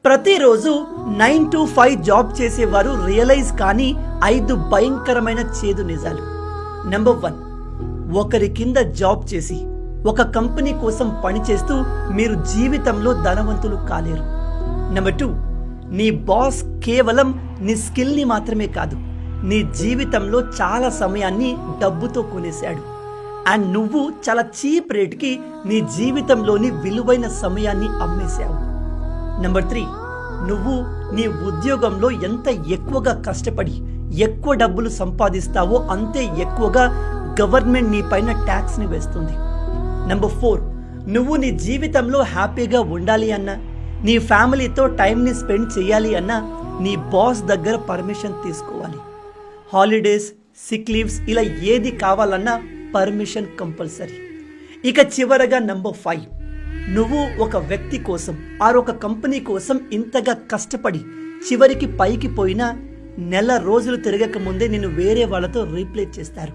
ప్రతిరోజు 9 to 5 job చేసేవారు realise కానీ 5 భయంకరమైన చేదు నిజాలు. నెంబర్ 1, ఒకరి కింద జాబ్ చేసి ఒక కంపెనీ కోసం పనిచేస్తూ మీరు జీవితంలో ధనవంతులు కాలేరు. నెంబర్ 2, నీ బాస్ కేవలం నీ స్కిల్ని మాత్రమే కాదు, నీ జీవితంలో చాలా సమయాన్ని డబ్బుతో కొనేశాడు. అండ్ నువ్వు చాలా చీప్ రేట్కి నీ జీవితంలోని విలువైన సమయాన్ని అమ్మేశావు. నెంబర్ 3, నువ్వు నీ ఉద్యోగంలో ఎంత ఎక్కువగా కష్టపడి ఎక్కువ డబ్బులు సంపాదిస్తావో అంతే ఎక్కువగా గవర్నమెంట్ నీ పైన ట్యాక్స్ని వేస్తుంది. నెంబర్ 4, నువ్వు నీ జీవితంలో హ్యాపీగా ఉండాలి అన్నా, నీ ఫ్యామిలీతో టైంని స్పెండ్ చేయాలి అన్నా నీ బాస్ దగ్గర పర్మిషన్ తీసుకోవాలి. హాలిడేస్, సిక్ లీవ్స్ ఇలా ఏది కావాలన్నా పర్మిషన్ కంపల్సరీ. ఇక చివరగా నెంబర్ 5, నువ్వు ఒక వ్యక్తి కోసం ఒక కంపెనీ కోసం ఇంతగా కష్టపడి చివరికి పైకి పోయినా నెల రోజులు తిరగక ముందే నిన్ను వేరే వాళ్ళతో రీప్లేస్ చేస్తారు.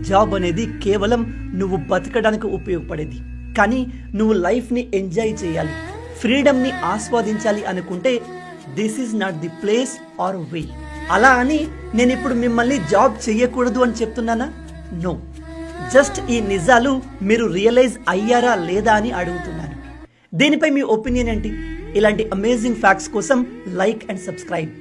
జాబ్ అనేది కేవలం నువ్వు బతకడానికి ఉపయోగపడేది. కానీ నువ్వు లైఫ్ని ఎంజాయ్ చేయాలి, ఫ్రీడమ్ని ఆస్వాదించాలి అనుకుంటే this is not the place or way. అలా అని నేను ఇప్పుడు మిమ్మల్ని జాబ్ చేయకూడదు అని చెప్తున్నానా? నో, జస్ట్ ఈ నిజాలు మీరు రియలైజ్ అయ్యారా లేదా అని అడుగుతున్నాను. దీనిపై మీ ఒపీనియన్ ఏంటి? ఇలాంటి అమేజింగ్ ఫ్యాక్ట్స్ కోసం లైక్ అండ్ సబ్స్క్రైబ్.